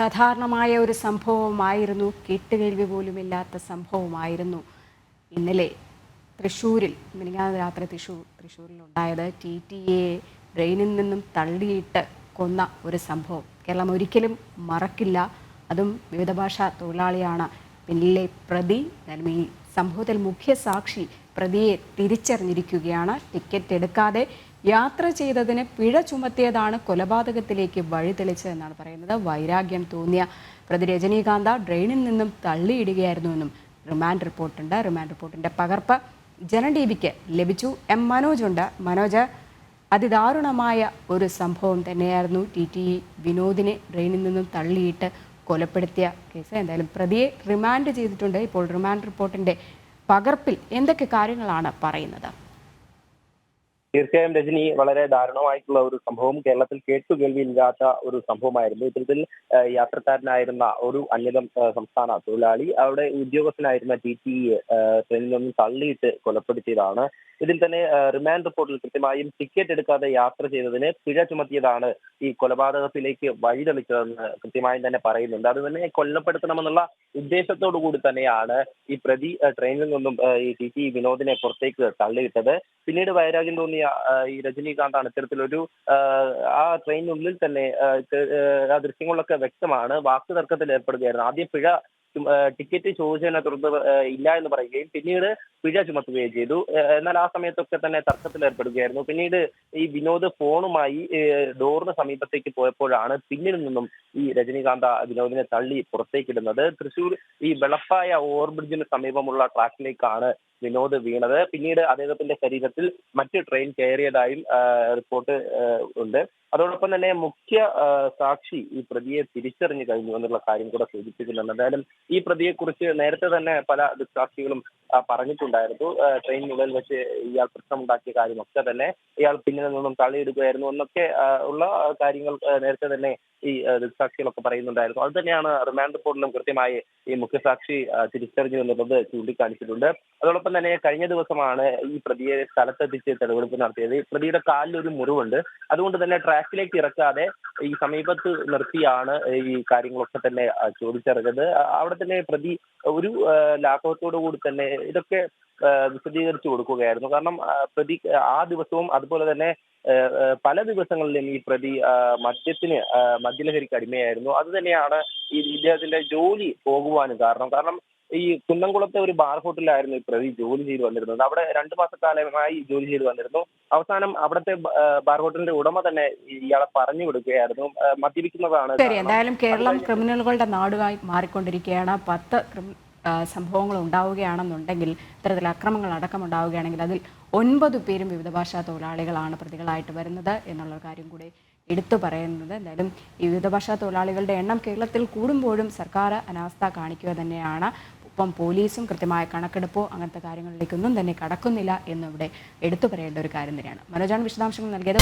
സാധാരണമായ ഒരു സംഭവമായിരുന്നു, കേട്ടുകേൾവി പോലുമില്ലാത്ത സംഭവമായിരുന്നു ഇന്നലെ തൃശ്ശൂരിൽ, മിനിഞ്ഞാന്ന് രാത്രി തൃശ്ശൂരിലുണ്ടായത്. TTE ട്രെയിനിൽ നിന്നും തള്ളിയിട്ട് കൊന്ന ഒരു സംഭവം കേരളം ഒരിക്കലും മറക്കില്ല. അതും വിവിധ ഭാഷാ തൊഴിലാളിയാണ് പിന്നിലെ പ്രതി. ഈ സംഭവത്തിൽ മുഖ്യ സാക്ഷി പ്രതിയെ തിരിച്ചറിഞ്ഞിരിക്കുകയാണ്. ടിക്കറ്റ് എടുക്കാതെ യാത്ര ചെയ്തതിന് പിഴ ചുമത്തിയതാണ് കൊലപാതകത്തിലേക്ക് വഴിതെളിച്ചതെന്നാണ് പറയുന്നത്. വൈരാഗ്യം തോന്നിയ പ്രതി രജനീകാന്ത ട്രെയിനിൽ നിന്നും തള്ളിയിടുകയായിരുന്നുവെന്നും റിമാൻഡ് റിപ്പോർട്ടുണ്ട്. റിമാൻഡ് റിപ്പോർട്ടിൻ്റെ പകർപ്പ് ജനം ടിവിക്ക് ലഭിച്ചു. മനോജ് ഉണ്ട്. മനോജ്, അതിദാരുണമായ ഒരു സംഭവം തന്നെയായിരുന്നു TTE വിനോദിനെ ട്രെയിനിൽ നിന്നും തള്ളിയിട്ട് കൊലപ്പെടുത്തിയ കേസ്. എന്തായാലും പ്രതിയെ റിമാൻഡ് ചെയ്തിട്ടുണ്ട്. ഇപ്പോൾ റിമാൻഡ് റിപ്പോർട്ടിൻ്റെ പകർപ്പിൽ എന്തൊക്കെ കാര്യങ്ങളാണ് പറയുന്നത്? തീർച്ചയായും രജനി, വളരെ ദാരുണമായിട്ടുള്ള ഒരു സംഭവം. കേരളത്തിൽ കേട്ടുകേൾവിയില്ലാത്ത ഒരു സംഭവമായിരുന്നു. ഇത്തരത്തിൽ യാത്രക്കാരനായിരുന്ന ഒരു സംസ്ഥാന തൊഴിലാളി അവിടെ ഉദ്യോഗസ്ഥനായിരുന്ന TTE ട്രെയിനിൽ നിന്നും തള്ളിയിട്ട് കൊലപ്പെടുത്തിയതാണ്. ഇതിൽ തന്നെ റിമാൻഡ് റിപ്പോർട്ടിൽ കൃത്യമായും ടിക്കറ്റ് എടുക്കാതെ യാത്ര ചെയ്തതിന് പിഴ ചുമത്തിയതാണ് ഈ കൊലപാതകത്തിലേക്ക് വഴിതെളിച്ചതെന്ന് കൃത്യമായും തന്നെ പറയുന്നുണ്ട്. അത് തന്നെ കൊല്ലപ്പെടുത്തണമെന്നുള്ള ഉദ്ദേശത്തോടു കൂടി തന്നെയാണ് ഈ പ്രതി ട്രെയിനിൽ നിന്നും ഈ TTE വിനോദിനെ പുറത്തേക്ക് തള്ളിയിട്ടത്. പിന്നീട് വൈരാഗ്യം തോന്നിയ ഈ രജനീകാന്താണ് ഇത്തരത്തിലൊരു ആ ട്രെയിനിനുള്ളിൽ തന്നെ ആ ദൃശ്യങ്ങളിലൊക്കെ വ്യക്തമാണ്, വാക്ക് തർക്കത്തിൽ ഏർപ്പെടുകയായിരുന്നു. ആദ്യം ടിക്കറ്റ് ചോദിച്ചതിനെ തുടർന്ന് ഇല്ല എന്ന് പറയുകയും പിന്നീട് പിഴ ചുമത്തുകയും ചെയ്തു. എന്നാൽ ആ സമയത്തൊക്കെ തന്നെ തർക്കത്തിൽ ഏർപ്പെടുകയായിരുന്നു. പിന്നീട് ഈ വിനോദ് ഫോണുമായി ഡോറിന് സമീപത്തേക്ക് പോയപ്പോഴാണ് പിന്നിൽ നിന്നും ഈ രജനീകാന്ത വിനോദിനെ തള്ളി പുറത്തേക്കിടുന്നത്. തൃശ്ശൂർ ഈ വെളപ്പായ ഓവർബ്രിഡ്ജിന് സമീപമുള്ള ട്രാക്കിലേക്കാണ് വിനോദ് വീണത്. പിന്നീട് അദ്ദേഹത്തിന്റെ ശരീരത്തിൽ മറ്റ് ട്രെയിൻ കയറിയതായും റിപ്പോർട്ട് ഉണ്ട്. അതോടൊപ്പം തന്നെ മുഖ്യ സാക്ഷി ഈ പ്രതിയെ തിരിച്ചറിഞ്ഞു കഴിഞ്ഞു എന്നുള്ള കാര്യം കൂടെ സൂചിപ്പിക്കുന്നുണ്ട്. എന്തായാലും ഈ പ്രതിയെക്കുറിച്ച് നേരത്തെ തന്നെ പല ദൃക്സാക്ഷികളും പറഞ്ഞിട്ടുണ്ടായിരുന്നു. ട്രെയിനിനുള്ളിൽ വെച്ച് ഇയാൾ പ്രശ്നമുണ്ടാക്കിയ കാര്യമൊക്കെ തന്നെ ഇയാൾ പിന്നിൽ നിന്നും തള്ളിയിടുകയായിരുന്നു എന്നൊക്കെ ഉള്ള കാര്യങ്ങൾ നേരത്തെ തന്നെ ഈ ദൃക്സാക്ഷികളൊക്കെ പറയുന്നുണ്ടായിരുന്നു. അത് തന്നെയാണ് റിമാൻഡ് റിപ്പോർട്ടിലും കൃത്യമായി ഈ മുഖ്യസാക്ഷി തിരിച്ചറിഞ്ഞു എന്നുള്ളത് ചൂണ്ടിക്കാണിച്ചിട്ടുണ്ട്. അതോടൊപ്പം തന്നെ കഴിഞ്ഞ ദിവസമാണ് ഈ പ്രതിയെ സ്ഥലത്തെത്തിച്ച് തെളിവെടുപ്പ് നടത്തിയത്. ഈ പ്രതിയുടെ കാലിൽ ഒരു മുറിവുണ്ട്. അതുകൊണ്ട് തന്നെ ട്രാക്കിലേക്ക് ഇറക്കാതെ ഈ സമീപത്ത് നിർത്തിയാണ് ഈ കാര്യങ്ങളൊക്കെ തന്നെ ചോദിച്ചറിഞ്ഞത്. അവിടെ തന്നെ പ്രതി ഒരു ലാഘവത്തോടു കൂടി തന്നെ ഇതൊക്കെ വിശദീകരിച്ചു കൊടുക്കുകയായിരുന്നു. കാരണം പ്രതി ആ ദിവസവും അതുപോലെ തന്നെ പല ദിവസങ്ങളിലും ഈ പ്രതി മദ്യലഹരിക്ക് അടിമയായിരുന്നു. അത് തന്നെയാണ് ഈ ഇദ്ദേഹത്തിന്റെ ജോലി പോകുവാനും കാരണം ഈ കുന്നംകുളത്തെ ഒരു ബാർ ഹോട്ടലിലായിരുന്നു ഈ പ്രതി ജോലി ചെയ്തു വന്നിരുന്നത്. അവിടെ 2 മാസക്കാലമായി ജോലി ചെയ്തു വന്നിരുന്നു. അവസാനം അവിടുത്തെ ബാർ ഹോട്ടലിന്റെ ഉടമ തന്നെ ഇയാളെ പറഞ്ഞു വിടുകയായിരുന്നു. മദ്യപിക്കുന്നതാണ്. ശരി, എന്തായാലും കേരളം ക്രിമിനലുകളുടെ നാടുമായി മാറിക്കൊണ്ടിരിക്കുകയാണ്. 10 സംഭവങ്ങൾ ഉണ്ടാവുകയാണെന്നുണ്ടെങ്കിൽ, ഇത്തരത്തിൽ അക്രമങ്ങൾ അടക്കം ഉണ്ടാവുകയാണെങ്കിൽ അതിൽ 9 പേരും വിവിധ ഭാഷാ തൊഴിലാളികളാണ് പ്രതികളായിട്ട് വരുന്നത് എന്നുള്ള കാര്യം കൂടി എടുത്തു പറയുന്നത്. എന്തായാലും ഈ വിവിധ ഭാഷാ തൊഴിലാളികളുടെ എണ്ണം കേരളത്തിൽ കൂടുമ്പോഴും സർക്കാർ അനാസ്ഥ കാണിക്കുക തന്നെയാണ്. ഒപ്പം പോലീസും കൃത്യമായ കണക്കെടുപ്പോ അങ്ങനത്തെ കാര്യങ്ങളിലേക്കൊന്നും തന്നെ കടക്കുന്നില്ല എന്നിവിടെ എടുത്തു പറയേണ്ട ഒരു കാര്യം തന്നെയാണ്. മനോജാണ് വിശദാംശങ്ങൾ നൽകിയത്.